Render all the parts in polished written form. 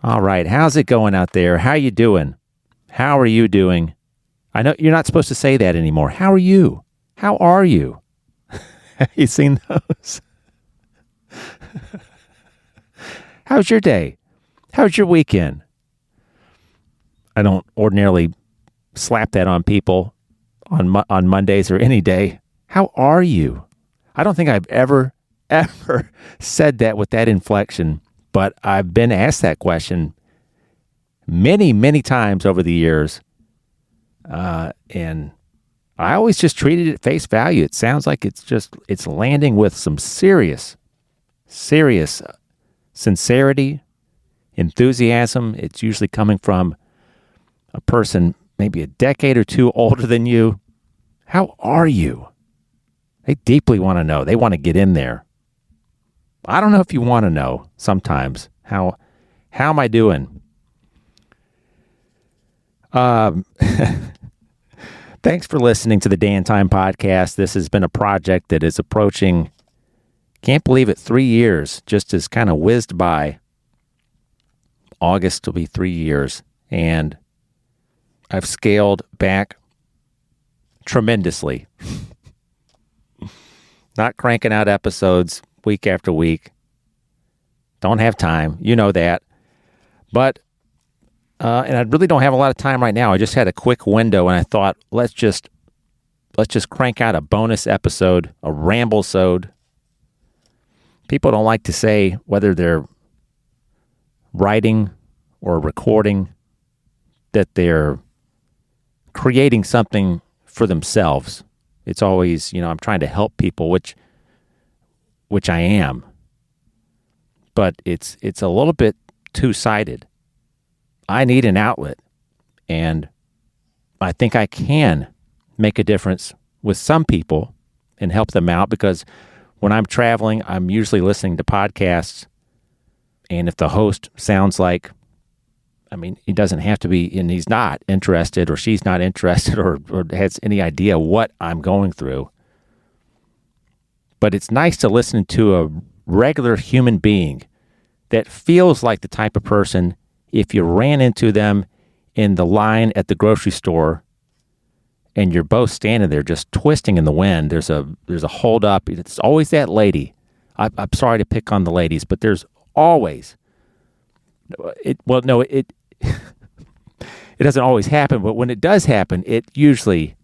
All right, how's it going out there? How you doing? How are you doing? I know you're not supposed to say that anymore. How are you? How are you? Have you seen those? How's your day? How's your weekend? I don't ordinarily slap that on people on Mondays or any day. How are you? I don't think I've ever said that with that inflection, but I've been asked that question many, many times over the years. And I always just treated it at face value. It sounds like it's landing with some serious sincerity, enthusiasm. It's usually coming from a person maybe a decade or two older than you. How are you? They deeply want to know. They want to get in there. I don't know if you want to know sometimes. How am I doing? Thanks for listening to the Dan Time Podcast. This has been a project that is approaching, can't believe it, 3 years, just as kind of whizzed by. August will be 3 years, and I've scaled back tremendously. Not cranking out episodes week after week. Don't have time. You know that. But, and I really don't have a lot of time right now. I just had a quick window and I thought, let's just crank out a bonus episode, a ramble-sode. People don't like to say whether they're writing or recording that they're creating something for themselves. It's always, I'm trying to help people, which I am. But it's a little bit two-sided. I need an outlet, and I think I can make a difference with some people and help them out, because when I'm traveling, I'm usually listening to podcasts, and if the host sounds like, he doesn't have to be, and he's not interested or she's not interested or has any idea what I'm going through. But it's nice to listen to a regular human being that feels like the type of person, if you ran into them in the line at the grocery store and you're both standing there just twisting in the wind, there's a hold up. It's always that lady. I'm sorry to pick on the ladies, but there's always, it doesn't always happen, but when it does happen, it usually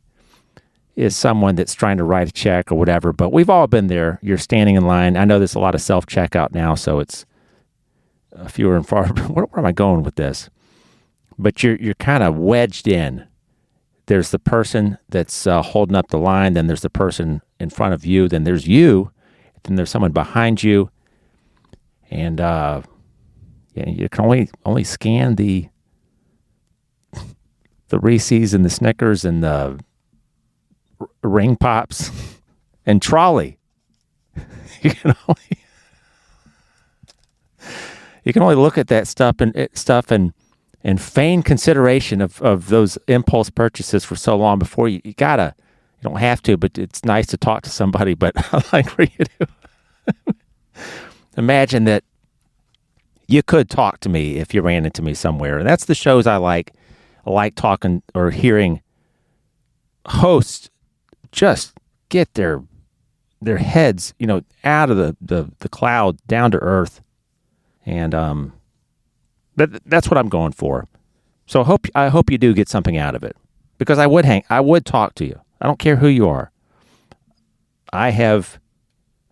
is someone that's trying to write a check or whatever. But we've all been there. You're standing in line. I know there's a lot of self-checkout now, so it's fewer and far. Where am I going with this? But you're kind of wedged in. There's the person that's holding up the line. Then there's the person in front of you. Then there's you. Then there's someone behind you. And you can only scan the Reese's and the Snickers and the Ring Pops and trolley. You can only look at that stuff and feign consideration of those impulse purchases for so long before you don't have to, but it's nice to talk to somebody. But I like for you to imagine that you could talk to me if you ran into me somewhere. And that's the shows I like. I like talking or hearing hosts just get their heads, out of the cloud down to earth. And that's what I'm going for. So I hope you do get something out of it, because I would talk to you. I don't care who you are. I have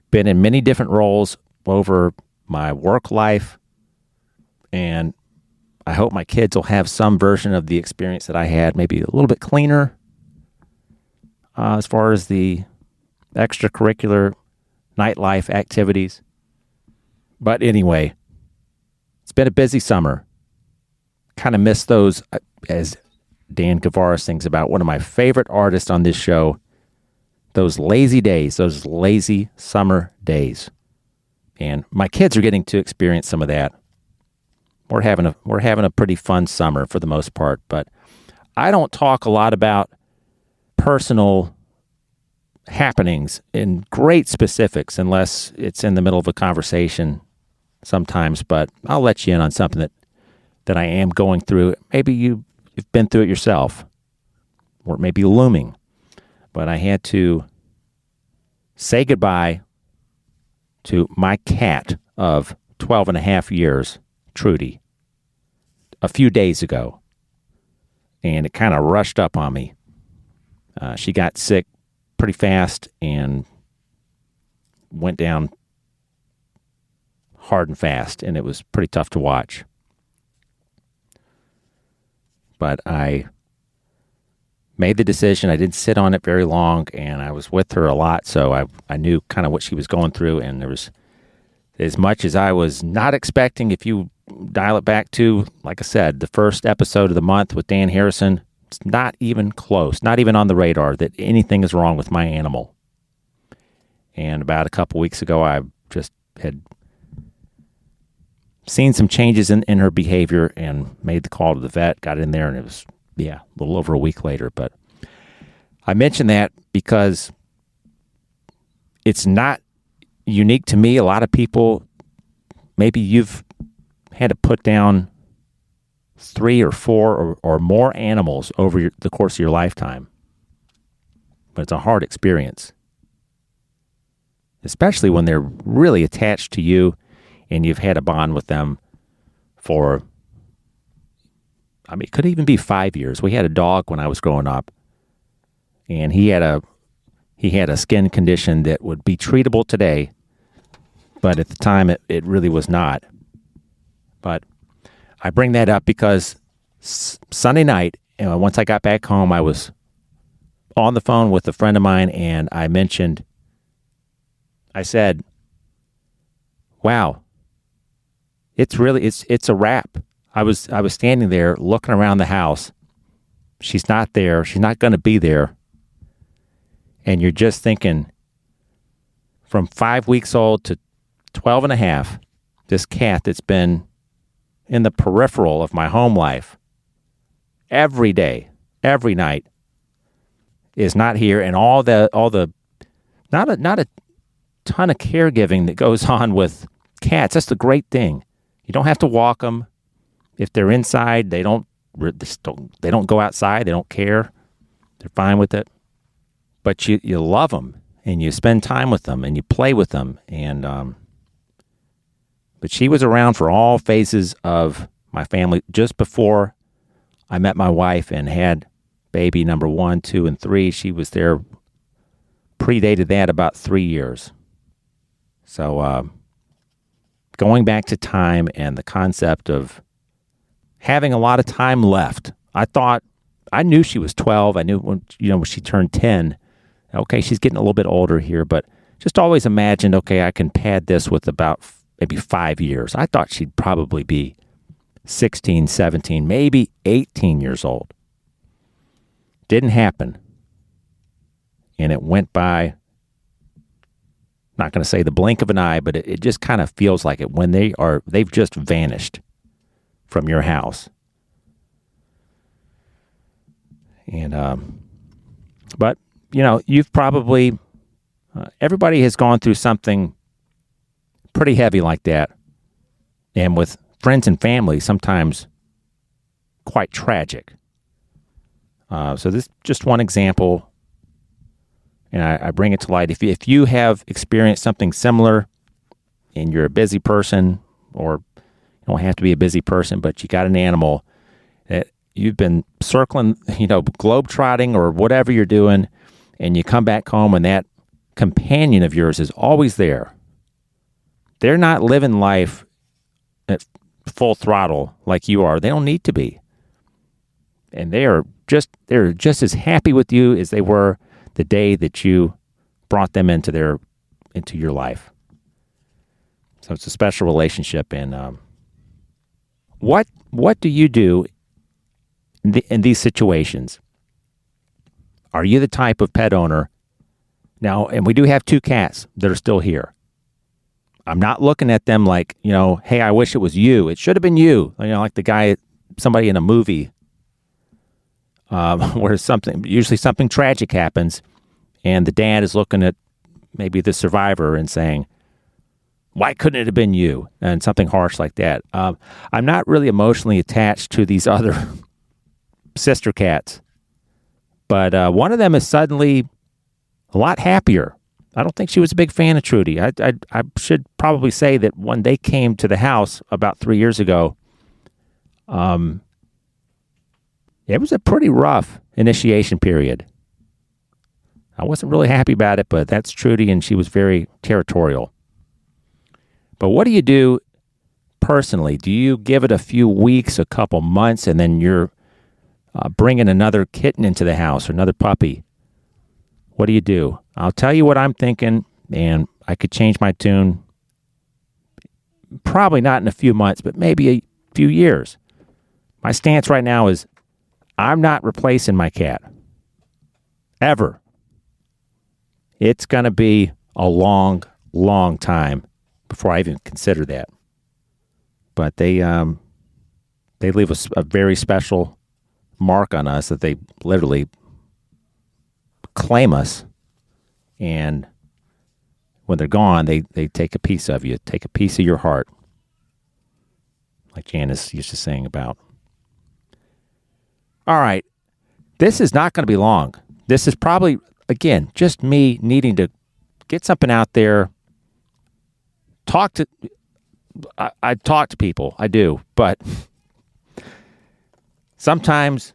been in many different roles over my work life, and I hope my kids will have some version of the experience that I had, maybe a little bit cleaner as far as the extracurricular nightlife activities. But anyway, it's been a busy summer. Kind of miss those, as Dan Gavaris sings about, one of my favorite artists on this show, those lazy days, those lazy summer days. And my kids are getting to experience some of that. We're having a pretty fun summer for the most part, but I don't talk a lot about personal happenings in great specifics unless it's in the middle of a conversation sometimes, but I'll let you in on something that that I am going through. Maybe you've been through it yourself, or it may be looming. But I had to say goodbye to my cat of 12 and a half years, Trudy, a few days ago. And it kind of rushed up on me. She got sick pretty fast and went down hard and fast, and it was pretty tough to watch. But I made the decision. I didn't sit on it very long, and I was with her a lot, so I knew kind of what she was going through, and there was as much as I was not expecting. If you dial it back to, like I said, the first episode of the month with Dan Harrison, it's not even close, not even on the radar that anything is wrong with my animal. And about a couple weeks ago, I just had seen some changes in her behavior and made the call to the vet, got in there, and it was, a little over a week later. But I mention that because it's not unique to me. A lot of people, maybe you've had to put down 3 or 4 or more animals over the course of your lifetime. But it's a hard experience, especially when they're really attached to you and you've had a bond with them for, it could even be 5 years. We had a dog when I was growing up, and he had a skin condition that would be treatable today, but at the time it really was not. But I bring that up because Sunday night, once I got back home, I was on the phone with a friend of mine, and I said, wow, it's a wrap. I was standing there looking around the house. She's not there. She's not going to be there. And you're just thinking, from 5 weeks old to 12 and a half, this cat that's been in the peripheral of my home life every day, every night, is not here. And all the not a ton of caregiving that goes on with cats. That's the great thing. You don't have to walk them. If they're inside, they don't go outside. They don't care. They're fine with it. But you love them, and you spend time with them, and you play with them. And but she was around for all phases of my family. Just before I met my wife and had baby number 1, 2, and 3, she was there. Predated that about 3 years. So going back to time and the concept of having a lot of time left. I knew she was 12. I knew when she turned 10. Okay, she's getting a little bit older here, but just always imagined, okay, I can pad this with about maybe 5 years. I thought she'd probably be 16, 17, maybe 18 years old. Didn't happen. And it went by, not going to say the blink of an eye, but it just kind of feels like it when they've just vanished from your house. And, but, you've probably, everybody has gone through something pretty heavy like that. And with friends and family, sometimes quite tragic. So this is just one example. And I bring it to light. If you have experienced something similar and you're a busy person, or you don't have to be a busy person, but you got an animal that you've been circling, globe-trotting or whatever you're doing, and you come back home and that companion of yours is always there. They're not living life at full throttle like you are. They don't need to be. And they're just as happy with you as they were the day that you brought them into your life. So it's a special relationship. And what do you do in these situations? Are you the type of pet owner? Now, and we do have 2 cats that are still here. I'm not looking at them like, hey, I wish it was you. It should have been you. Like somebody in a movie where usually something tragic happens, and the dad is looking at maybe the survivor and saying, Why couldn't it have been you? And something harsh like that. I'm not really emotionally attached to these other sister cats, but one of them is suddenly a lot happier. I don't think she was a big fan of Trudy. I should probably say that when they came to the house about 3 years ago, it was a pretty rough initiation period. I wasn't really happy about it, but that's Trudy, and she was very territorial. But what do you do personally? Do you give it a few weeks, a couple months, and then you're bringing another kitten into the house or another puppy? What do you do? I'll tell you what I'm thinking, and I could change my tune. Probably not in a few months, but maybe a few years. My stance right now is I'm not replacing my cat. Ever. It's going to be a long, long time before I even consider that. But they leave a very special mark on us that they literally claim us. And when they're gone, they take a piece of you, take a piece of your heart. Like Janice used to sing about. All right. This is not going to be long. This is probably, again, just me needing to get something out there. I talk to people. I do. But sometimes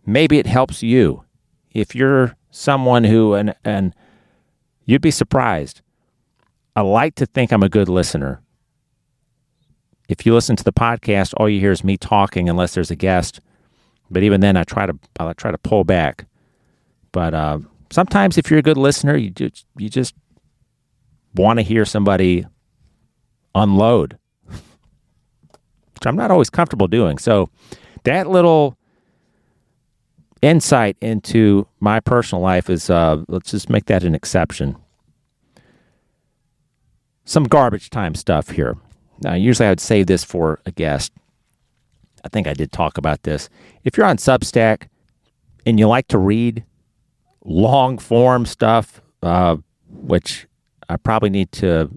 maybe it helps you. If you're someone who, and you'd be surprised. I like to think I'm a good listener. If you listen to the podcast, all you hear is me talking unless there's a guest. But even then, I try to pull back. But sometimes, if you're a good listener, you just want to hear somebody unload, which I'm not always comfortable doing. So that little insight into my personal life is, let's just make that an exception. Some garbage time stuff here. Now, usually I would save this for a guest. I think I did talk about this. If you're on Substack and you like to read long form stuff, which I probably need to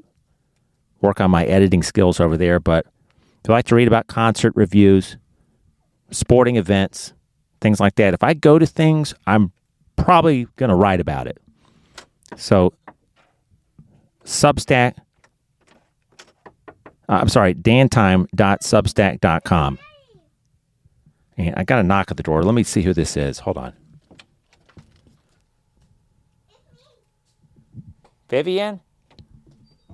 work on my editing skills over there, but if you like to read about concert reviews, sporting events, things like that, if I go to things, I'm probably going to write about it. So Substack, dantime.substack.com. And I got a knock at the door. Let me see who this is. Hold on. Vivian?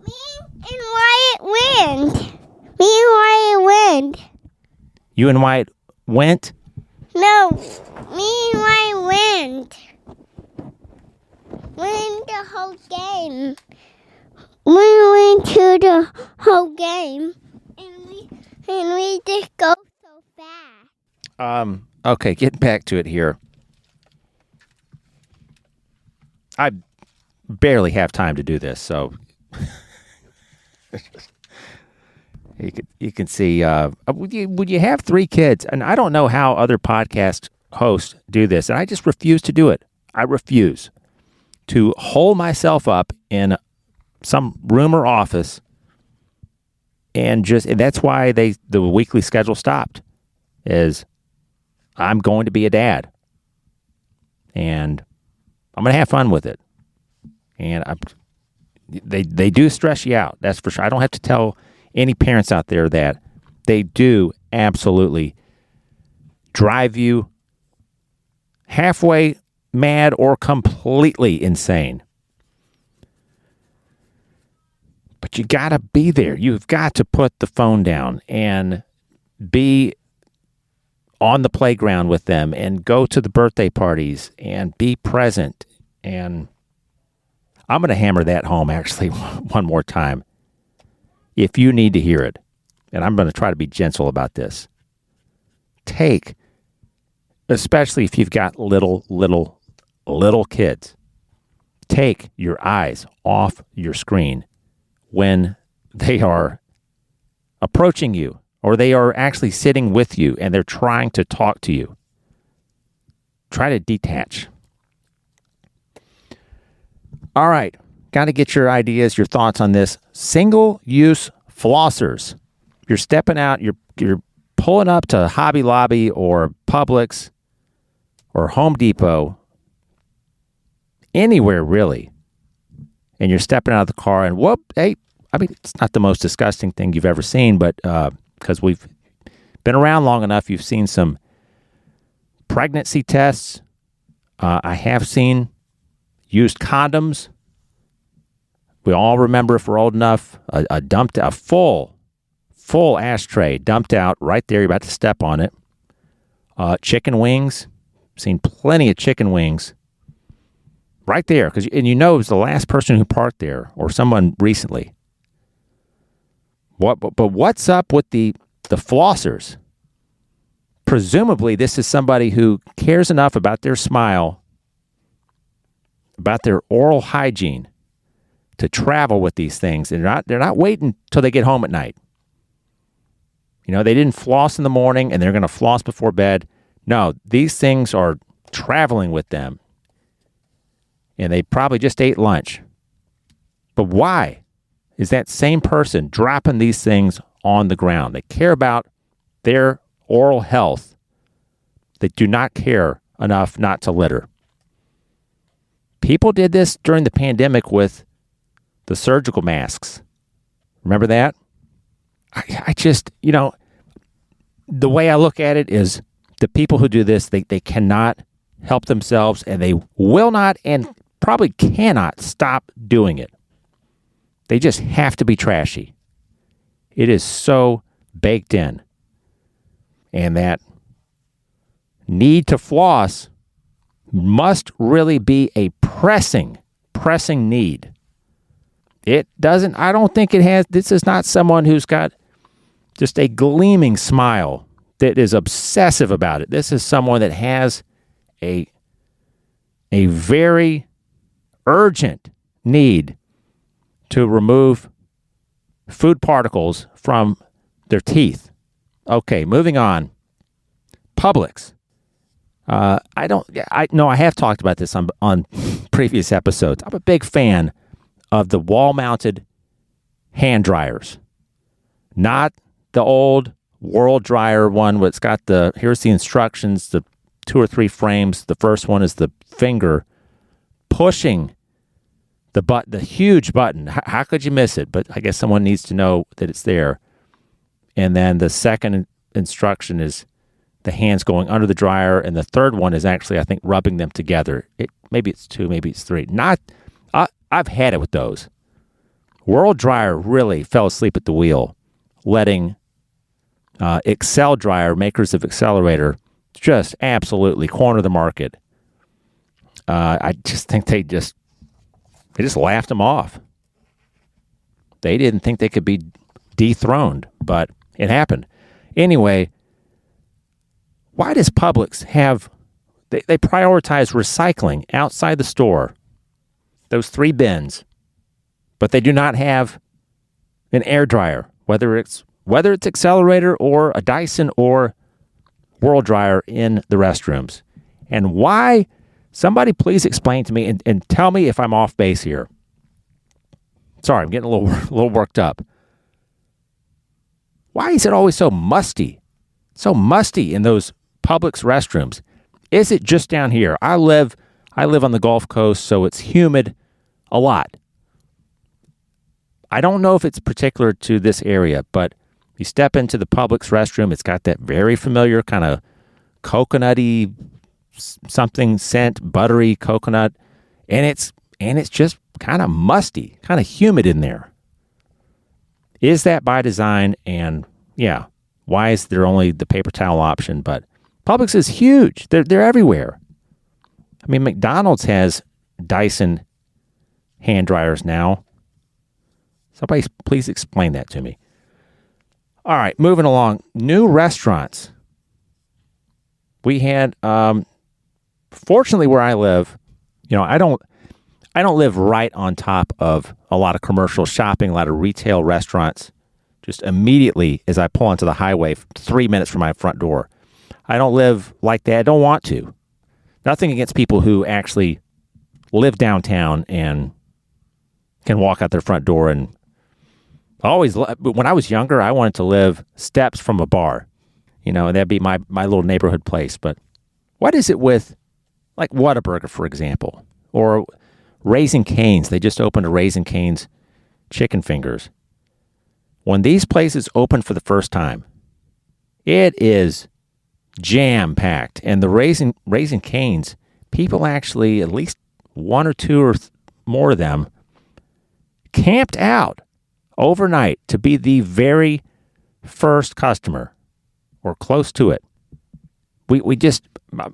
Me and Wyatt went. Me and Wyatt went. You and Wyatt went? No, me and Wyatt went. Went the whole game. We went to the whole game, and we just go so fast. Okay, getting back to it here. I barely have time to do this, so you can see. Would you have 3 kids? And I don't know how other podcast hosts do this, and I just refuse to do it. I refuse to hole myself up in some room or office, and that's why the weekly schedule stopped. Is I'm going to be a dad, and I'm going to have fun with it. And they do stress you out. That's for sure. I don't have to tell any parents out there that they do absolutely drive you halfway mad or completely insane. But you got to be there. You've got to put the phone down and be on the playground with them and go to the birthday parties and be present. And I'm going to hammer that home actually one more time if you need to hear it. And I'm going to try to be gentle about this. Take, especially if you've got little kids, take your eyes off your screen when they are approaching you or they are actually sitting with you and they're trying to talk to you. Try to detach. All right. got to get your ideas, your thoughts on this. Single-use flossers. You're stepping out, you're pulling up to Hobby Lobby or Publix or Home Depot, anywhere really, and you're stepping out of the car and whoop, hey, I mean, it's not the most disgusting thing you've ever seen, but because we've been around long enough, you've seen some pregnancy tests. I have seen used condoms. We all remember, if we're old enough, a full ashtray dumped out right there. You're about to step on it. Chicken wings. Seen plenty of chicken wings right there, and you know it was the last person who parked there or someone recently. But what's up with the flossers? Presumably, this is somebody who cares enough about their smile, about their oral hygiene, to travel with these things. They're not waiting till they get home at night. You know, they didn't floss in the morning and they're going to floss before bed. No, these things are traveling with them. And they probably just ate lunch. But why is that same person dropping these things on the ground? They care about their oral health. They do not care enough not to litter. People did this during the pandemic with the surgical masks. Remember that? I just, you know, the way I look at it is the people who do this, they cannot help themselves, and they will not and probably cannot stop doing it. They just have to be trashy. It is so baked in. And that need to floss must really be a pressing need. It doesn't, I don't think it has, this is not someone who's got just a gleaming smile that is obsessive about it. This is someone that has a very urgent need to remove food particles from their teeth. Okay, moving on. Publix. I have talked about this on previous episodes. I'm a big fan of the wall-mounted hand dryers. Not the old World Dryer one where it's got here's the instructions, the 2 or 3 frames. The first one is the finger pushing the huge button. How could you miss it? But I guess someone needs to know that it's there. And then the second instruction is the hands going under the dryer, and the third one is actually, I think, rubbing them together. Maybe it's 2, maybe it's 3. I've had it with those. World Dryer really fell asleep at the wheel, letting Excel Dryer, makers of Accelerator, just absolutely corner the market. I just think they just laughed them off. They didn't think they could be dethroned, but it happened. Anyway, why does Publix have, they prioritize recycling outside the store, those 3 bins, but they do not have an air dryer, whether it's Accelerator or a Dyson or World Dryer in the restrooms. And why? Somebody please explain to me and tell me if I'm off base here. Sorry, I'm getting a little worked up. Why is it always so musty? So musty in those Publix restrooms. Is it just down here? I live on the Gulf Coast, so it's humid a lot. I don't know if it's particular to this area, but you step into the Publix restroom, it's got that very familiar kind of coconutty something scent, buttery coconut, and it's just kind of musty, kind of humid in there. Is that by design? And yeah, why is there only the paper towel option? But Publix is huge. They're everywhere. I mean, McDonald's has Dyson hand dryers now. Somebody please explain that to me. All right, moving along. New restaurants. We had, fortunately where I live, I don't live right on top of a lot of commercial shopping, a lot of retail restaurants. Just immediately as I pull onto the highway, 3 minutes from my front door. I don't live like that. I don't want to. Nothing against people who actually live downtown and can walk out their front door and when I was younger, I wanted to live steps from a bar. That'd be my little neighborhood place. But what is it with, like, Whataburger, for example, or Raising Cane's? They just opened a Raising Cane's chicken fingers. When these places open for the first time, it is jam-packed. And the Raising Cane's, people actually, at least one or two or more of them, camped out overnight to be the very first customer or close to it. Not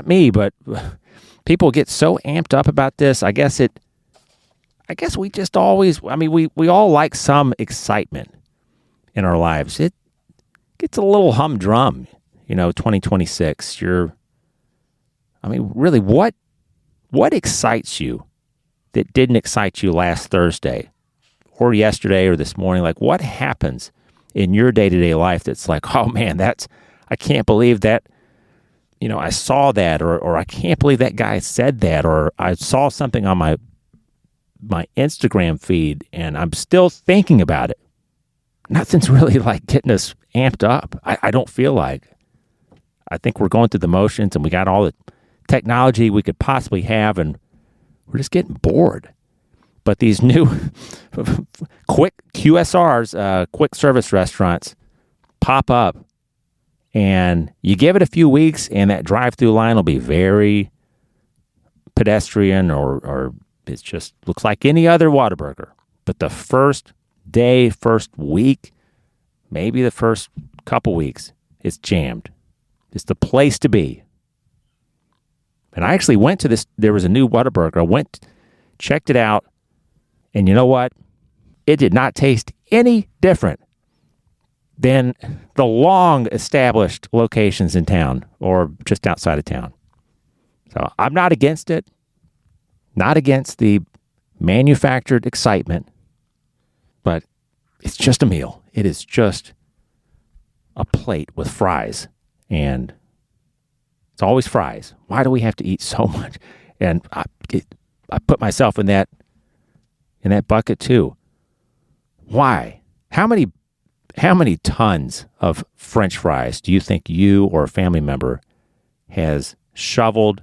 me, but people get so amped up about this. I guess we just always, we all like some excitement in our lives. It gets a little humdrum, 2026. Really, what excites you that didn't excite you last Thursday or yesterday or this morning? Like, what happens in your day-to-day life that's like, oh man, I can't believe that, I saw that, or I can't believe that guy said that, or I saw something on my Instagram feed and I'm still thinking about it. Nothing's really like getting us amped up. I don't feel like. I think we're going through the motions and we got all the technology we could possibly have and we're just getting bored. But these new quick QSRs, quick service restaurants, pop up, and you give it a few weeks, and that drive-through line will be very pedestrian, or it just looks like any other Whataburger. But the first day, first week, maybe the first couple weeks, it's jammed. It's the place to be. And I actually went to this. There was a new Whataburger. I went, checked it out, and you know what? It did not taste any different than the long-established locations in town or just outside of town. So I'm not against it, not against the manufactured excitement, but it's just a meal. It is just a plate with fries, and it's always fries. Why do we have to eat so much? And I put myself in that bucket too. Why? How many tons of French fries do you think you or a family member has shoveled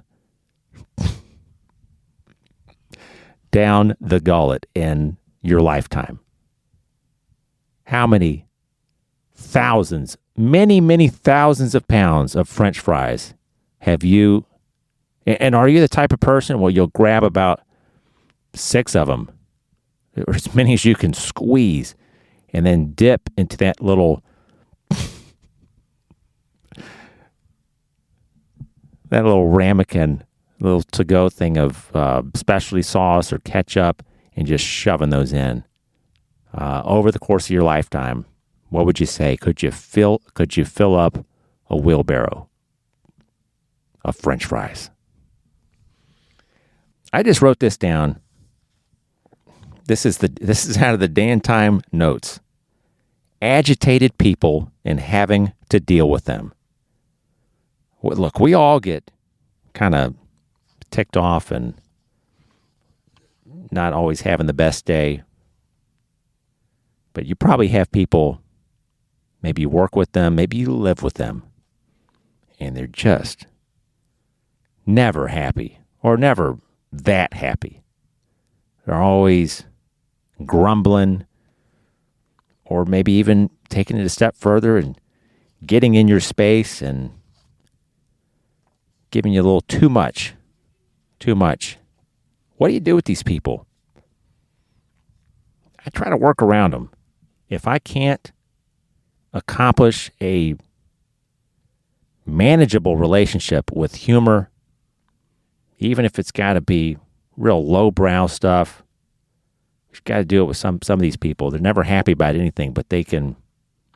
down the gullet in your lifetime? How many thousands, many thousands of pounds of French fries have you? And are you the type of person where you'll grab about 6 of them, or as many as you can squeeze, and then dip into that little ramekin, little to-go thing of specialty sauce or ketchup, and just shoving those in over the course of your lifetime? What would you say? Could you fill up a wheelbarrow of French fries? I just wrote this down. This is out of the Daytime notes. Agitated people and having to deal with them. Look, we all get kind of ticked off and not always having the best day. But you probably have people, maybe you work with them, maybe you live with them, and they're just never happy or never that happy. They're always grumbling, or maybe even taking it a step further and getting in your space and giving you a little too much. What do you do with these people? I try to work around them. If I can't accomplish a manageable relationship with humor, even if it's got to be real lowbrow stuff, you've got to do it with some of these people. They're never happy about anything, but they can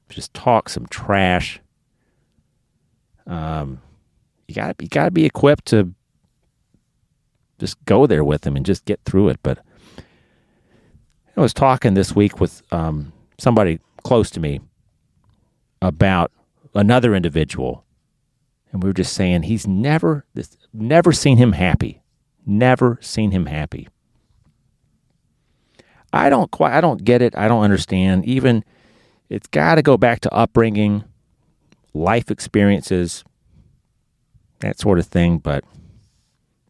just talk some trash. You got to be equipped to just go there with them and just get through it. But I was talking this week with somebody close to me about another individual, and we were just saying he's never seen him happy. Never seen him happy. I don't get it. I don't understand. Even it's got to go back to upbringing, life experiences, that sort of thing. But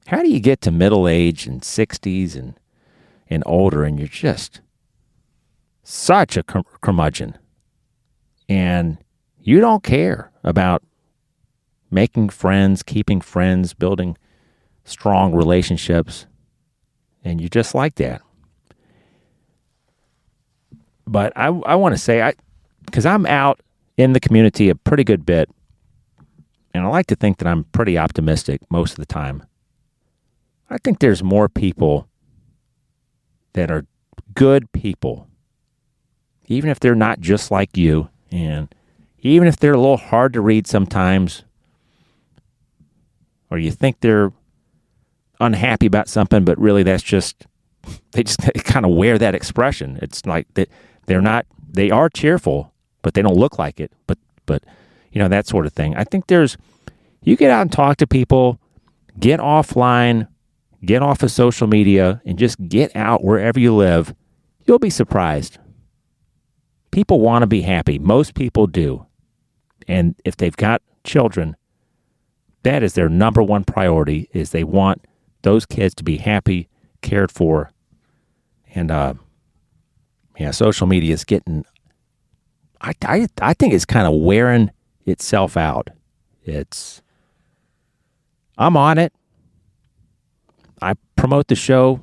how do you get to middle age and 60s and older and you're just such a curmudgeon and you don't care about making friends, keeping friends, building strong relationships, and you just like that. But I want to say, because I'm out in the community a pretty good bit, and I like to think that I'm pretty optimistic most of the time. I think there's more people that are good people, even if they're not just like you, and even if they're a little hard to read sometimes, or you think they're unhappy about something, but really that's just, they kind of wear that expression. It's like that they are cheerful, but they don't look like it. But that sort of thing. I think you get out and talk to people, get offline, get off of social media, and just get out wherever you live. You'll be surprised. People want to be happy. Most people do. And if they've got children, that is their number one priority, is they want those kids to be happy, cared for. And social media is getting, I think it's kind of wearing itself out. I'm on it. I promote the show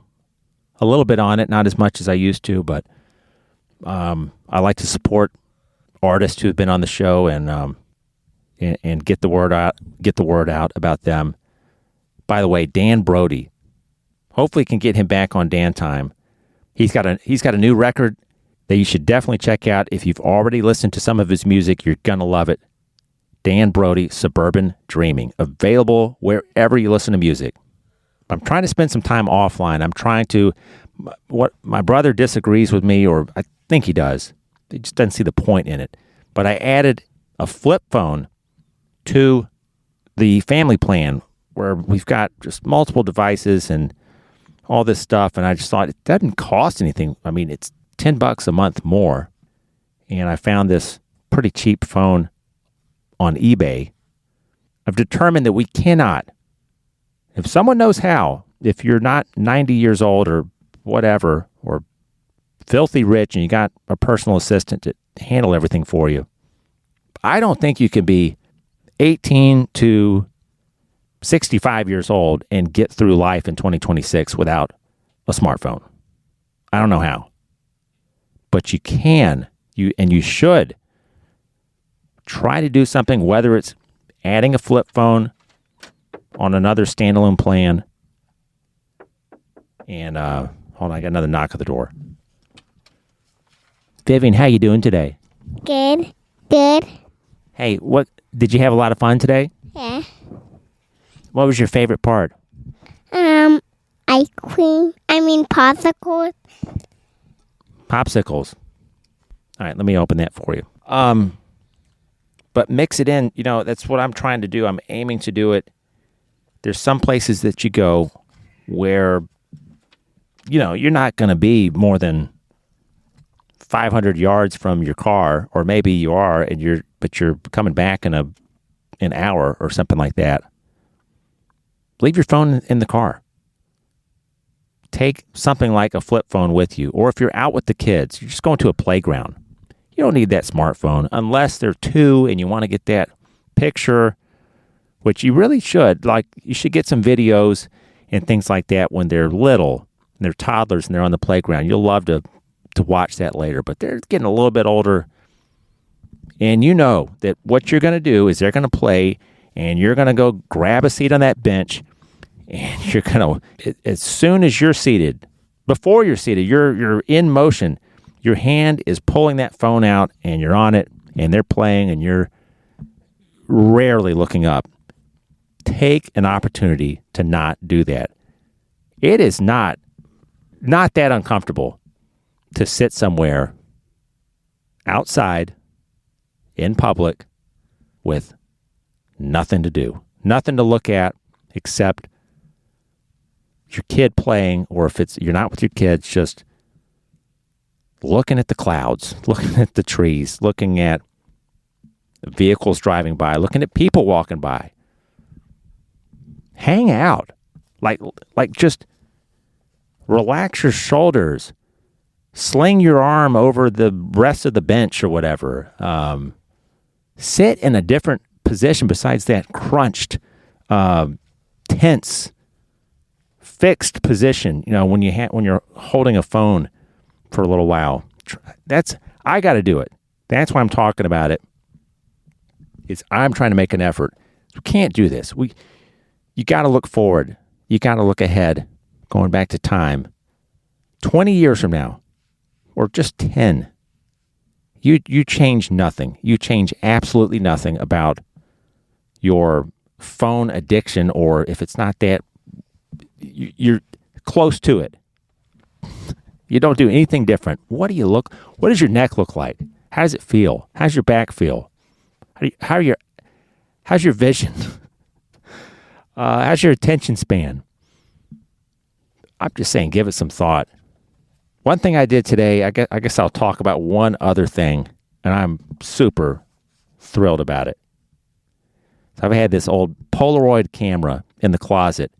a little bit on it, not as much as I used to, but I like to support artists who've been on the show and get the word out about them. By the way, Dan Brody, hopefully can get him back on Dan Time. He's got a new record that you should definitely check out. If you've already listened to some of his music, you're gonna love it. Dan Brody, Suburban Dreaming, available wherever you listen to music. I'm trying to spend some time offline. What my brother disagrees with me, or I think he does. He just doesn't see the point in it. But I added a flip phone to the family plan where we've got just multiple devices and all this stuff. And I just thought it doesn't cost anything. I mean, it's $10 a month more. And I found this pretty cheap phone on eBay. I've determined that we cannot, if someone knows how, if you're not 90 years old or whatever, or filthy rich and you got a personal assistant to handle everything for you, I don't think you can be 18 to 65 years old and get through life in 2026 without a smartphone. I don't know how. But you can, and you should try to do something, whether it's adding a flip phone on another standalone plan. And hold on, I got another knock at the door. Vivian, how you doing today? Good. Hey, what did you have a lot of fun today? Yeah. What was your favorite part? Ice cream. Popsicles. Popsicles. All right, let me open that for you. But mix it in. That's what I'm trying to do. I'm aiming to do it. There's some places that you go where, you're not going to be more than 500 yards from your car, or maybe you are, but you're coming back in an hour or something like that. Leave your phone in the car. Take something like a flip phone with you. Or if you're out with the kids, you're just going to a playground. You don't need that smartphone unless they're 2 and you want to get that picture, which you really should. Like, you should get some videos and things like that when they're little, and they're toddlers and they're on the playground. You'll love to watch that later. But they're getting a little bit older, and you know that what you're going to do is they're going to play, and you're going to go grab a seat on that bench, and you're going to, as soon as you're seated, before you're seated, you're in motion. Your hand is pulling that phone out, and you're on it, and they're playing, and you're rarely looking up. Take an opportunity to not do that. It is not that uncomfortable to sit somewhere outside in public with nothing to do, nothing to look at except your kid playing, or if you're not with your kids, just looking at the clouds, looking at the trees, looking at vehicles driving by, looking at people walking by. Hang out. Like just relax your shoulders. Sling your arm over the rest of the bench or whatever. Sit in a different position besides that crunched, tense, fixed position. You know, when you're holding a phone for a little while. I got to do it. That's why I'm talking about it. I'm trying to make an effort. We can't do this. You got to look forward. You got to look ahead, going back to time. 20 years from now, or just 10, you change nothing. You change absolutely nothing about your phone addiction, or if it's not that, you're close to it. You don't do anything different. What does your neck look like? How does it feel? How's your back feel? How's your vision? How's your attention span? I'm just saying, give it some thought. One thing I did today, I guess I'll talk about one other thing, and I'm super thrilled about it. So I've had this old Polaroid camera in the closet.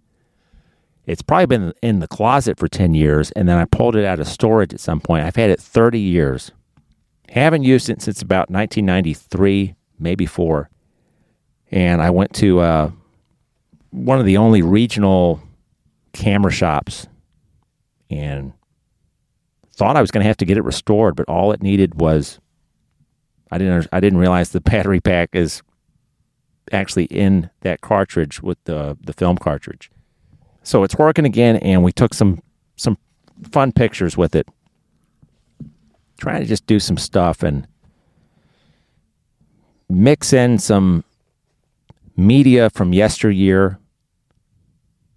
It's probably been in the closet for 10 years, and then I pulled it out of storage at some point. I've had it 30 years. Haven't used it since about 1993, maybe 4. And I went to one of the only regional camera shops and thought I was going to have to get it restored, but all it needed was, I didn't realize the battery pack is actually in that cartridge with the film cartridge. So it's working again, and we took some fun pictures with it. Trying to just do some stuff and mix in some media from yesteryear.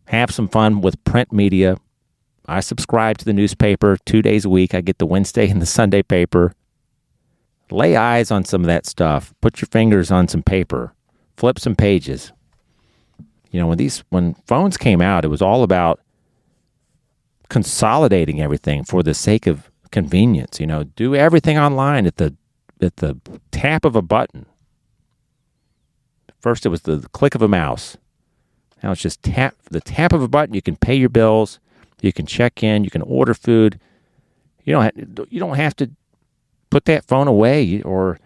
Have some fun with print media. I subscribe to the newspaper 2 days a week. I get the Wednesday and the Sunday paper. Lay eyes on some of that stuff. Put your fingers on some paper. Flip some pages. You know, when phones came out, it was all about consolidating everything for the sake of convenience. You know, do everything online at the tap of a button. First, it was the click of a mouse. Now it's just the tap of a button. You can pay your bills. You can check in. You can order food. You don't have to put that phone away, or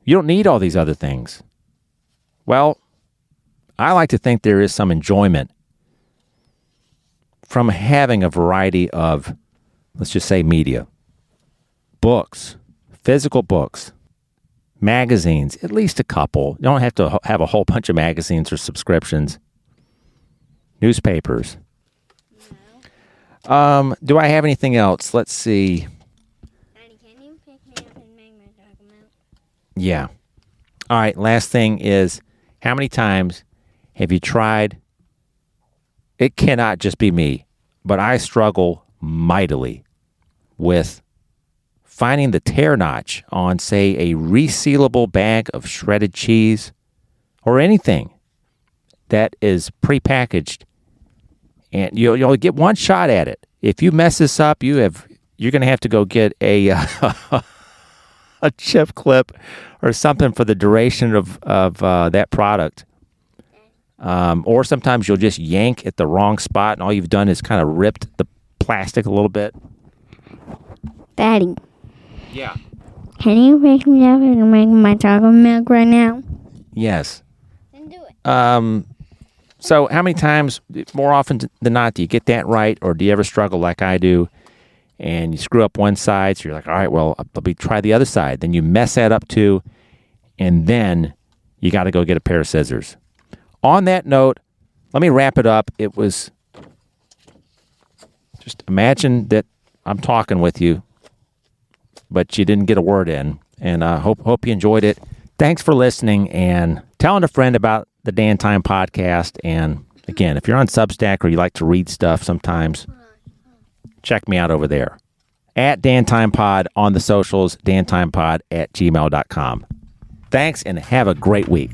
you don't need all these other things. Well, I like to think there is some enjoyment from having a variety of, let's just say, media. Books, physical books, magazines, at least a couple. You don't have to have a whole bunch of magazines or subscriptions. Newspapers. No. Do I have anything else? Let's see. Daddy, can you pick me up and make my document? Yeah. All right, last thing is, how many times have you tried? It cannot just be me, but I struggle mightily with finding the tear notch on, say, a resealable bag of shredded cheese or anything that is prepackaged, and you'll only get one shot at it. If you mess this up, you're going to have to go get a chip clip or something for the duration of that product. Or sometimes you'll just yank at the wrong spot, and all you've done is kind of ripped the plastic a little bit. Daddy. Yeah. Can you pick me up and make my chocolate milk right now? Yes. Then do it. So how many times, more often than not, do you get that right, or do you ever struggle like I do, and you screw up one side, so you're like, all right, well, let me try the other side. Then you mess that up too, and then you got to go get a pair of scissors. On that note, let me wrap it up. It was, just imagine that I'm talking with you, but you didn't get a word in, and I hope you enjoyed it. Thanks for listening, and telling a friend about the Dan Time podcast. And again, if you're on Substack or you like to read stuff sometimes, check me out over there. At dantimepod on the socials, dantimepod@gmail.com. Thanks, and have a great week.